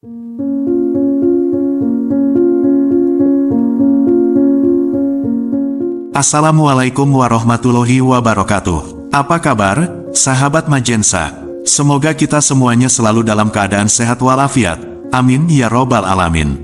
Assalamualaikum warahmatullahi wabarakatuh. Apa kabar, sahabat Majensa? Semoga kita semuanya selalu dalam keadaan sehat walafiat. Amin ya robbal alamin.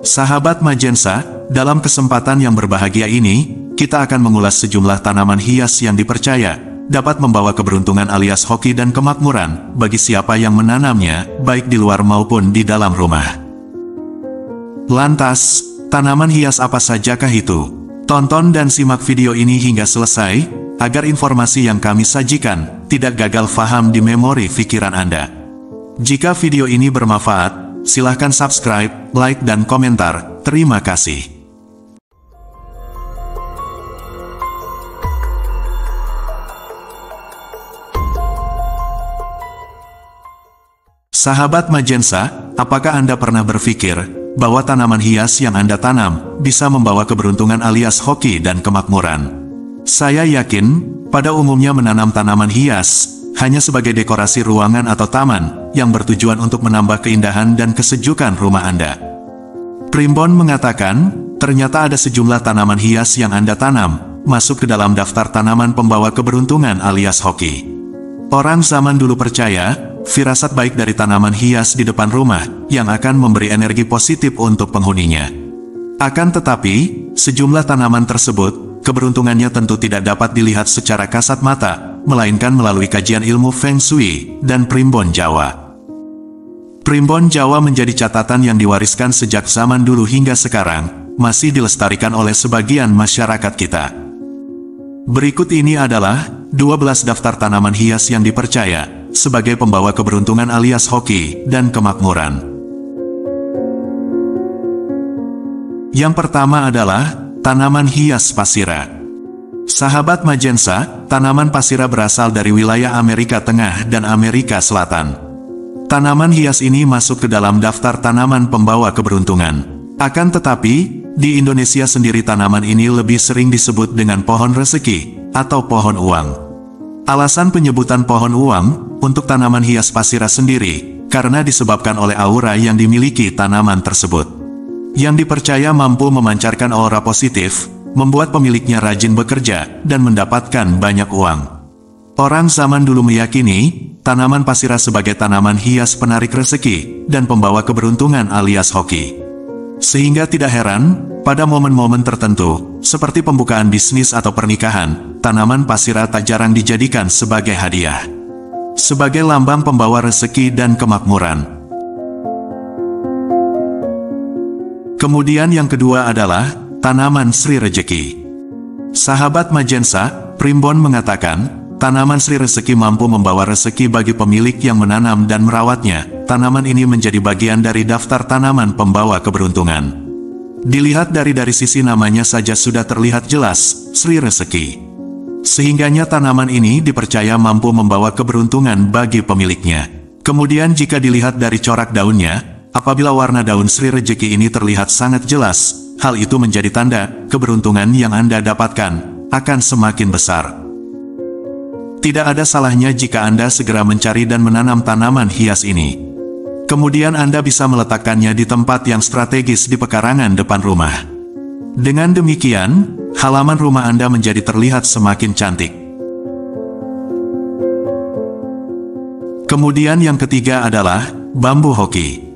Sahabat Majensa, dalam kesempatan yang berbahagia ini, kita akan mengulas sejumlah tanaman hias yang dipercaya dapat membawa keberuntungan alias hoki dan kemakmuran bagi siapa yang menanamnya, baik di luar maupun di dalam rumah. Lantas, tanaman hias apa sajakah itu? Tonton dan simak video ini hingga selesai, agar informasi yang kami sajikan tidak gagal faham di memori pikiran Anda. Jika video ini bermanfaat, silahkan subscribe, like dan komentar. Terima kasih. Sahabat Majensa, apakah Anda pernah berpikir bahwa tanaman hias yang Anda tanam bisa membawa keberuntungan alias hoki dan kemakmuran? Saya yakin, pada umumnya menanam tanaman hias hanya sebagai dekorasi ruangan atau taman yang bertujuan untuk menambah keindahan dan kesejukan rumah Anda. Primbon mengatakan, ternyata ada sejumlah tanaman hias yang Anda tanam masuk ke dalam daftar tanaman pembawa keberuntungan alias hoki. Orang zaman dulu percaya firasat baik dari tanaman hias di depan rumah yang akan memberi energi positif untuk penghuninya. Akan tetapi, sejumlah tanaman tersebut, keberuntungannya tentu tidak dapat dilihat secara kasat mata, melainkan melalui kajian ilmu Feng Shui dan Primbon Jawa. Primbon Jawa menjadi catatan yang diwariskan sejak zaman dulu hingga sekarang, masih dilestarikan oleh sebagian masyarakat kita. Berikut ini adalah 12 daftar tanaman hias yang dipercaya sebagai pembawa keberuntungan alias hoki dan kemakmuran. Yang pertama adalah tanaman hias pasira. Sahabat Majensa, tanaman pasira berasal dari wilayah Amerika Tengah dan Amerika Selatan. Tanaman hias ini masuk ke dalam daftar tanaman pembawa keberuntungan. Akan tetapi, di Indonesia sendiri tanaman ini lebih sering disebut dengan pohon rezeki atau pohon uang. Alasan penyebutan pohon uang untuk tanaman hias pasira sendiri, karena disebabkan oleh aura yang dimiliki tanaman tersebut. Yang dipercaya mampu memancarkan aura positif, membuat pemiliknya rajin bekerja, dan mendapatkan banyak uang. Orang zaman dulu meyakini, tanaman pasira sebagai tanaman hias penarik rezeki, dan pembawa keberuntungan alias hoki. Sehingga tidak heran, pada momen-momen tertentu, seperti pembukaan bisnis atau pernikahan, tanaman pasira tak jarang dijadikan sebagai hadiah. Sebagai lambang pembawa rezeki dan kemakmuran. Kemudian yang kedua adalah tanaman Sri Rezeki. Sahabat Majensa, Primbon mengatakan, tanaman Sri Rezeki mampu membawa rezeki bagi pemilik yang menanam dan merawatnya. Tanaman ini menjadi bagian dari daftar tanaman pembawa keberuntungan. Dilihat dari sisi namanya saja sudah terlihat jelas, Sri Rezeki. Sehingganya tanaman ini dipercaya mampu membawa keberuntungan bagi pemiliknya. Kemudian jika dilihat dari corak daunnya, apabila warna daun Sri Rezeki ini terlihat sangat jelas, hal itu menjadi tanda keberuntungan yang Anda dapatkan akan semakin besar. Tidak ada salahnya jika Anda segera mencari dan menanam tanaman hias ini. Kemudian Anda bisa meletakkannya di tempat yang strategis di pekarangan depan rumah. Dengan demikian, halaman rumah Anda menjadi terlihat semakin cantik. Kemudian yang ketiga adalah bambu hoki.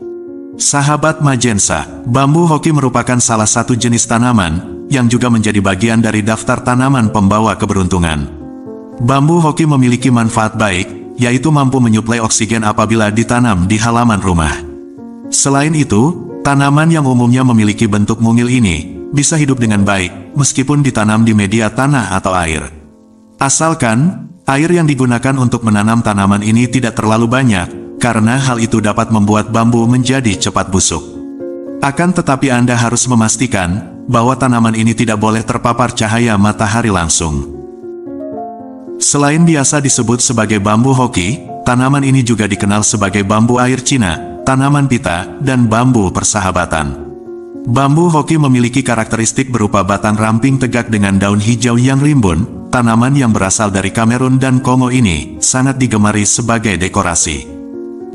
Sahabat Majensa, bambu hoki merupakan salah satu jenis tanaman yang juga menjadi bagian dari daftar tanaman pembawa keberuntungan. Bambu hoki memiliki manfaat baik, yaitu mampu menyuplai oksigen apabila ditanam di halaman rumah. Selain itu, tanaman yang umumnya memiliki bentuk mungil ini bisa hidup dengan baik meskipun ditanam di media tanah atau air. Asalkan air yang digunakan untuk menanam tanaman ini tidak terlalu banyak, karena hal itu dapat membuat bambu menjadi cepat busuk. Akan tetapi Anda harus memastikan bahwa tanaman ini tidak boleh terpapar cahaya matahari langsung. Selain biasa disebut sebagai bambu hoki, tanaman ini juga dikenal sebagai bambu air Cina, tanaman pita, dan bambu persahabatan. Bambu hoki memiliki karakteristik berupa batang ramping tegak dengan daun hijau yang rimbun. Tanaman yang berasal dari Kamerun dan Kongo ini sangat digemari sebagai dekorasi.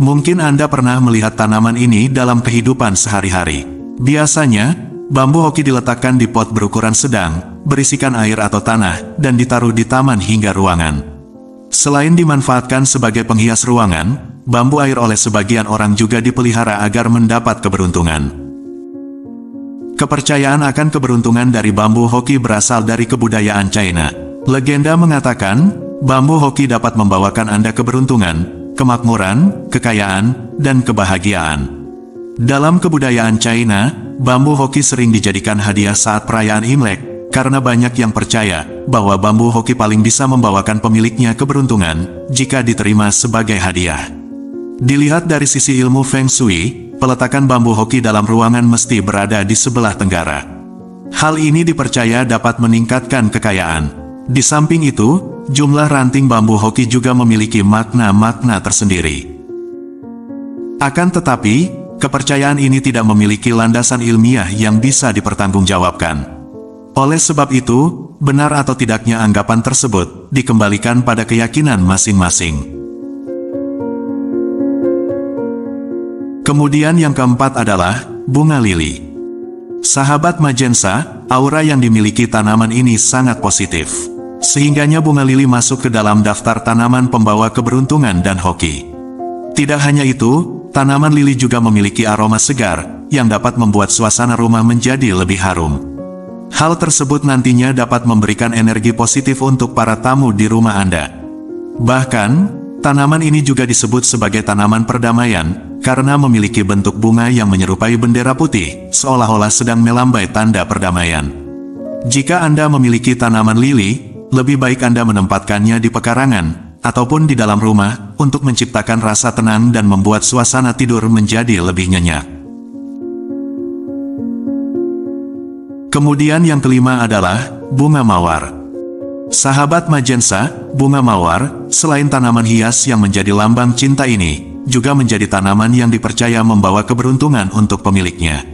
Mungkin Anda pernah melihat tanaman ini dalam kehidupan sehari-hari. Biasanya, bambu hoki diletakkan di pot berukuran sedang, berisikan air atau tanah, dan ditaruh di taman hingga ruangan. Selain dimanfaatkan sebagai penghias ruangan, bambu air oleh sebagian orang juga dipelihara agar mendapat keberuntungan. Kepercayaan akan keberuntungan dari bambu hoki berasal dari kebudayaan China. Legenda mengatakan, bambu hoki dapat membawakan Anda keberuntungan, kemakmuran, kekayaan, dan kebahagiaan. Dalam kebudayaan China, bambu hoki sering dijadikan hadiah saat perayaan Imlek, karena banyak yang percaya bahwa bambu hoki paling bisa membawakan pemiliknya keberuntungan jika diterima sebagai hadiah. Dilihat dari sisi ilmu Feng Shui, peletakan bambu hoki dalam ruangan mesti berada di sebelah tenggara. Hal ini dipercaya dapat meningkatkan kekayaan. Di samping itu, jumlah ranting bambu hoki juga memiliki makna-makna tersendiri. Akan tetapi, kepercayaan ini tidak memiliki landasan ilmiah yang bisa dipertanggungjawabkan. Oleh sebab itu, benar atau tidaknya anggapan tersebut dikembalikan pada keyakinan masing-masing. Kemudian yang keempat adalah bunga lili. Sahabat Majensa, aura yang dimiliki tanaman ini sangat positif. Sehingganya bunga lili masuk ke dalam daftar tanaman pembawa keberuntungan dan hoki. Tidak hanya itu, tanaman lili juga memiliki aroma segar yang dapat membuat suasana rumah menjadi lebih harum. Hal tersebut nantinya dapat memberikan energi positif untuk para tamu di rumah Anda. Bahkan, tanaman ini juga disebut sebagai tanaman perdamaian, karena memiliki bentuk bunga yang menyerupai bendera putih, seolah-olah sedang melambai tanda perdamaian. Jika Anda memiliki tanaman lili, lebih baik Anda menempatkannya di pekarangan, ataupun di dalam rumah, untuk menciptakan rasa tenang dan membuat suasana tidur menjadi lebih nyenyak. Kemudian yang kelima adalah bunga mawar. Sahabat Majensa, bunga mawar, selain tanaman hias yang menjadi lambang cinta ini, juga menjadi tanaman yang dipercaya membawa keberuntungan untuk pemiliknya.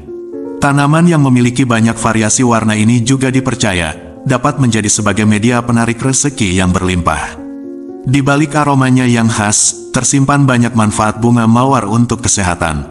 Tanaman yang memiliki banyak variasi warna ini juga dipercaya dapat menjadi sebagai media penarik rezeki yang berlimpah. Di balik aromanya yang khas, tersimpan banyak manfaat bunga mawar untuk kesehatan.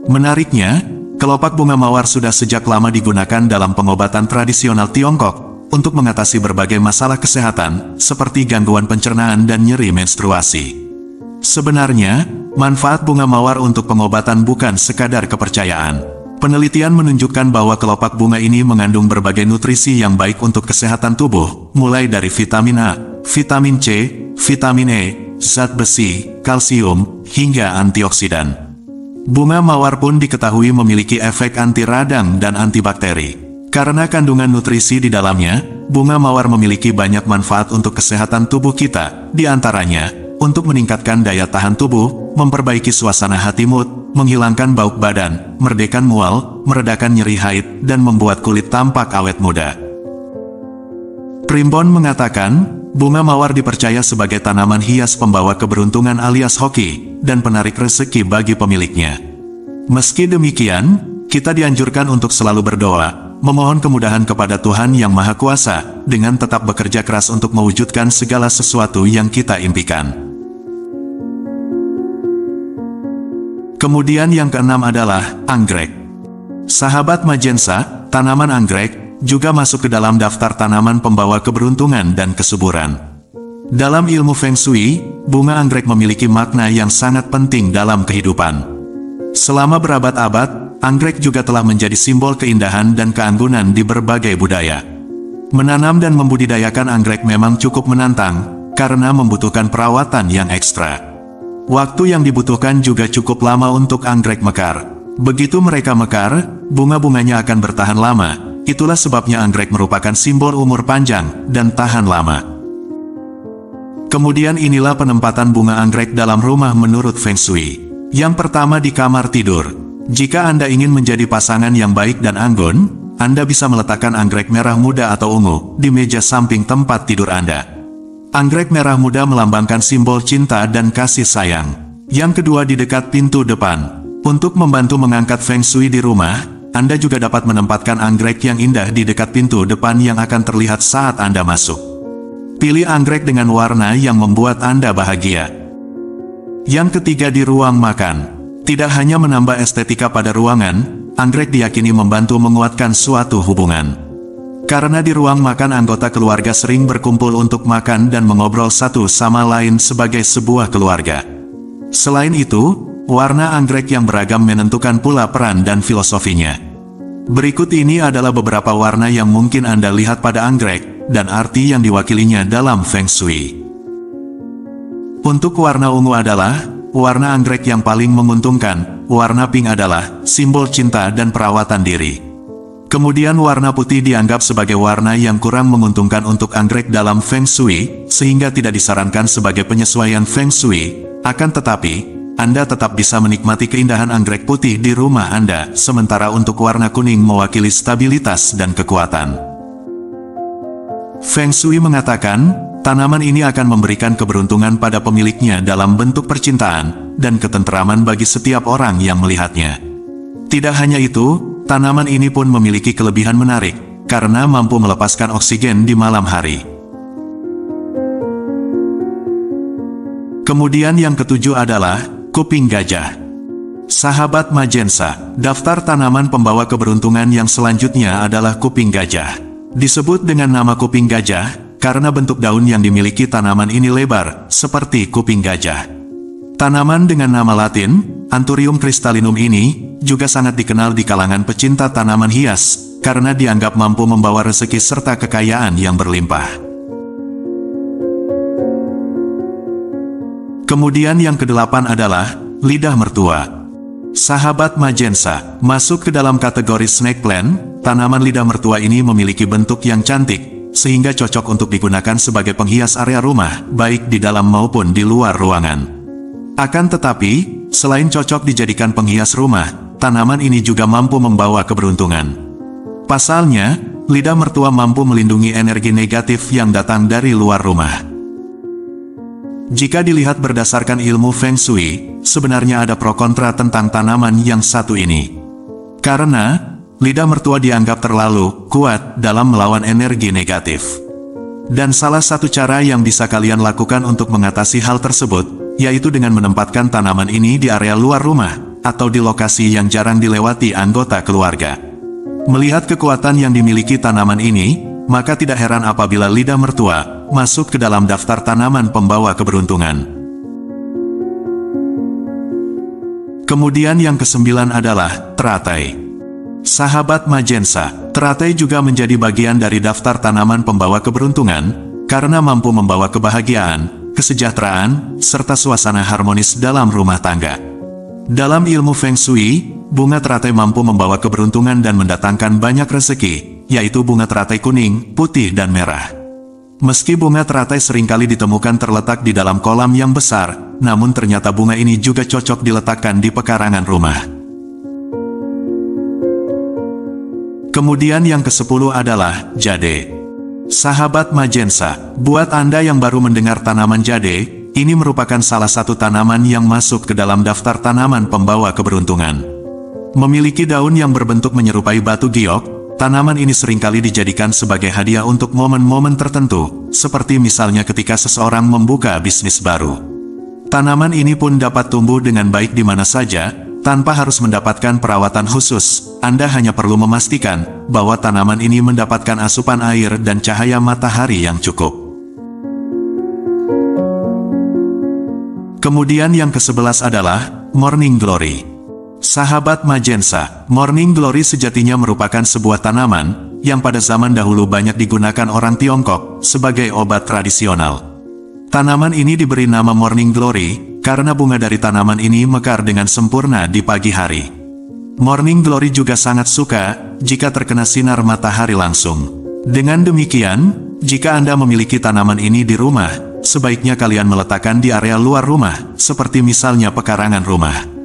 Menariknya, kelopak bunga mawar sudah sejak lama digunakan dalam pengobatan tradisional Tiongkok untuk mengatasi berbagai masalah kesehatan seperti gangguan pencernaan dan nyeri menstruasi. Sebenarnya, manfaat bunga mawar untuk pengobatan bukan sekadar kepercayaan. Penelitian menunjukkan bahwa kelopak bunga ini mengandung berbagai nutrisi yang baik untuk kesehatan tubuh, mulai dari vitamin A, vitamin C, vitamin E, zat besi, kalsium, hingga antioksidan. Bunga mawar pun diketahui memiliki efek anti radang dan antibakteri. Karena kandungan nutrisi di dalamnya, bunga mawar memiliki banyak manfaat untuk kesehatan tubuh kita, di antaranya untuk meningkatkan daya tahan tubuh, memperbaiki suasana hati mood, menghilangkan bau badan, meredakan mual, meredakan nyeri haid, dan membuat kulit tampak awet muda. Primbon mengatakan, bunga mawar dipercaya sebagai tanaman hias pembawa keberuntungan alias hoki, dan penarik rezeki bagi pemiliknya. Meski demikian, kita dianjurkan untuk selalu berdoa, memohon kemudahan kepada Tuhan Yang Maha Kuasa, dengan tetap bekerja keras untuk mewujudkan segala sesuatu yang kita impikan. Kemudian yang keenam adalah anggrek. Sahabat Majensa, tanaman anggrek juga masuk ke dalam daftar tanaman pembawa keberuntungan dan kesuburan. Dalam ilmu Feng Shui, bunga anggrek memiliki makna yang sangat penting dalam kehidupan. Selama berabad-abad, anggrek juga telah menjadi simbol keindahan dan keanggunan di berbagai budaya. Menanam dan membudidayakan anggrek memang cukup menantang, karena membutuhkan perawatan yang ekstra. Waktu yang dibutuhkan juga cukup lama untuk anggrek mekar. Begitu mereka mekar, bunga-bunganya akan bertahan lama. Itulah sebabnya anggrek merupakan simbol umur panjang dan tahan lama. Kemudian inilah penempatan bunga anggrek dalam rumah menurut Feng Shui. Yang pertama di kamar tidur. Jika Anda ingin menjadi pasangan yang baik dan anggun, Anda bisa meletakkan anggrek merah muda atau ungu di meja samping tempat tidur Anda. Anggrek merah muda melambangkan simbol cinta dan kasih sayang. Yang kedua di dekat pintu depan. Untuk membantu mengangkat Feng Shui di rumah, Anda juga dapat menempatkan anggrek yang indah di dekat pintu depan yang akan terlihat saat Anda masuk. Pilih anggrek dengan warna yang membuat Anda bahagia. Yang ketiga, di ruang makan. Tidak hanya menambah estetika pada ruangan, anggrek diyakini membantu menguatkan suatu hubungan. Karena di ruang makan anggota keluarga sering berkumpul untuk makan dan mengobrol satu sama lain sebagai sebuah keluarga. Selain itu, warna anggrek yang beragam menentukan pula peran dan filosofinya. Berikut ini adalah beberapa warna yang mungkin Anda lihat pada anggrek, dan arti yang diwakilinya dalam Feng Shui. Untuk warna ungu adalah warna anggrek yang paling menguntungkan, warna pink adalah simbol cinta dan perawatan diri. Kemudian warna putih dianggap sebagai warna yang kurang menguntungkan untuk anggrek dalam Feng Shui, sehingga tidak disarankan sebagai penyesuaian Feng Shui. Akan tetapi, Anda tetap bisa menikmati keindahan anggrek putih di rumah Anda, sementara untuk warna kuning mewakili stabilitas dan kekuatan. Feng Shui mengatakan, tanaman ini akan memberikan keberuntungan pada pemiliknya dalam bentuk percintaan, dan ketenteraman bagi setiap orang yang melihatnya. Tidak hanya itu, tanaman ini pun memiliki kelebihan menarik, karena mampu melepaskan oksigen di malam hari. Kemudian yang ketujuh adalah kuping gajah. Sahabat Majensa, daftar tanaman pembawa keberuntungan yang selanjutnya adalah kuping gajah. Disebut dengan nama kuping gajah, karena bentuk daun yang dimiliki tanaman ini lebar, seperti kuping gajah. Tanaman dengan nama latin, Anthurium crystallinum ini, juga sangat dikenal di kalangan pecinta tanaman hias, karena dianggap mampu membawa rezeki serta kekayaan yang berlimpah. Kemudian yang kedelapan adalah lidah mertua. Sahabat Majensa, masuk ke dalam kategori snake plant, tanaman lidah mertua ini memiliki bentuk yang cantik, sehingga cocok untuk digunakan sebagai penghias area rumah, baik di dalam maupun di luar ruangan. Akan tetapi, selain cocok dijadikan penghias rumah, tanaman ini juga mampu membawa keberuntungan. Pasalnya, lidah mertua mampu melindungi energi negatif yang datang dari luar rumah. Jika dilihat berdasarkan ilmu Feng Shui, sebenarnya ada pro kontra tentang tanaman yang satu ini. Karena, lidah mertua dianggap terlalu kuat dalam melawan energi negatif. Dan salah satu cara yang bisa kalian lakukan untuk mengatasi hal tersebut, yaitu dengan menempatkan tanaman ini di area luar rumah, atau di lokasi yang jarang dilewati anggota keluarga. Melihat kekuatan yang dimiliki tanaman ini, maka tidak heran apabila lidah mertua masuk ke dalam daftar tanaman pembawa keberuntungan. Kemudian yang kesembilan adalah teratai. Sahabat Majensa, teratai juga menjadi bagian dari daftar tanaman pembawa keberuntungan, karena mampu membawa kebahagiaan, kesejahteraan, serta suasana harmonis dalam rumah tangga. Dalam ilmu Feng Shui, bunga teratai mampu membawa keberuntungan dan mendatangkan banyak rezeki, yaitu bunga teratai kuning, putih dan merah. Meski bunga teratai seringkali ditemukan terletak di dalam kolam yang besar, namun ternyata bunga ini juga cocok diletakkan di pekarangan rumah. Kemudian yang ke-10 adalah jade. Sahabat Majensa, buat Anda yang baru mendengar tanaman jade, ini merupakan salah satu tanaman yang masuk ke dalam daftar tanaman pembawa keberuntungan. Memiliki daun yang berbentuk menyerupai batu giok, tanaman ini seringkali dijadikan sebagai hadiah untuk momen-momen tertentu, seperti misalnya ketika seseorang membuka bisnis baru. Tanaman ini pun dapat tumbuh dengan baik di mana saja, tanpa harus mendapatkan perawatan khusus. Anda hanya perlu memastikan bahwa tanaman ini mendapatkan asupan air dan cahaya matahari yang cukup. Kemudian yang ke-11 adalah Morning Glory. Sahabat Majensa, Morning Glory sejatinya merupakan sebuah tanaman yang pada zaman dahulu banyak digunakan orang Tiongkok sebagai obat tradisional. Tanaman ini diberi nama Morning Glory karena bunga dari tanaman ini mekar dengan sempurna di pagi hari. Morning Glory juga sangat suka jika terkena sinar matahari langsung. Dengan demikian, jika Anda memiliki tanaman ini di rumah, sebaiknya kalian meletakkan di area luar rumah, seperti misalnya pekarangan rumah.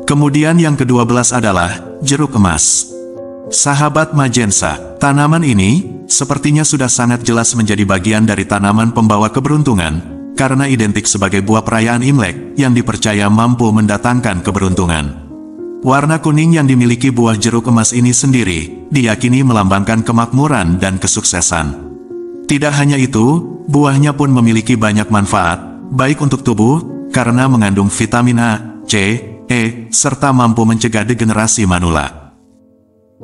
Kemudian yang ke-12 adalah jeruk emas. Sahabat Majensa, tanaman ini sepertinya sudah sangat jelas menjadi bagian dari tanaman pembawa keberuntungan, karena identik sebagai buah perayaan Imlek yang dipercaya mampu mendatangkan keberuntungan. Warna kuning yang dimiliki buah jeruk emas ini sendiri, diyakini melambangkan kemakmuran dan kesuksesan. Tidak hanya itu, buahnya pun memiliki banyak manfaat, baik untuk tubuh, karena mengandung vitamin A, C, E, serta mampu mencegah degenerasi manula.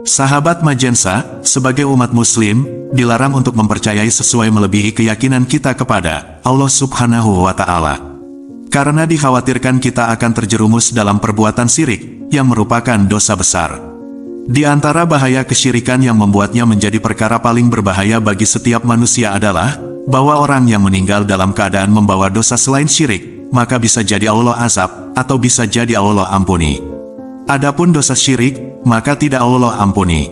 Sahabat Majensa, sebagai umat muslim, dilarang untuk mempercayai sesuai melebihi keyakinan kita kepada Allah Subhanahu wa Ta'ala. Karena dikhawatirkan kita akan terjerumus dalam perbuatan syirik, yang merupakan dosa besar. Di antara bahaya kesyirikan yang membuatnya menjadi perkara paling berbahaya bagi setiap manusia adalah, bahwa orang yang meninggal dalam keadaan membawa dosa selain syirik, maka bisa jadi Allah azab, atau bisa jadi Allah ampuni. Adapun dosa syirik, maka tidak Allah ampuni.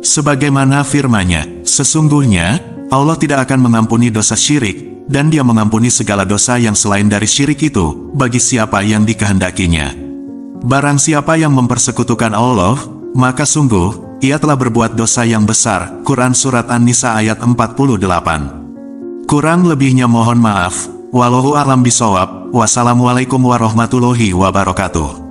Sebagaimana firman-Nya, sesungguhnya, Allah tidak akan mengampuni dosa syirik, dan Dia mengampuni segala dosa yang selain dari syirik itu, bagi siapa yang dikehendakinya. Barang siapa yang mempersekutukan Allah, maka sungguh, ia telah berbuat dosa yang besar. Quran Surat An-Nisa ayat 48. Kurang lebihnya mohon maaf. Wallahu a'lam bishawab. Wassalamualaikum warahmatullahi wabarakatuh.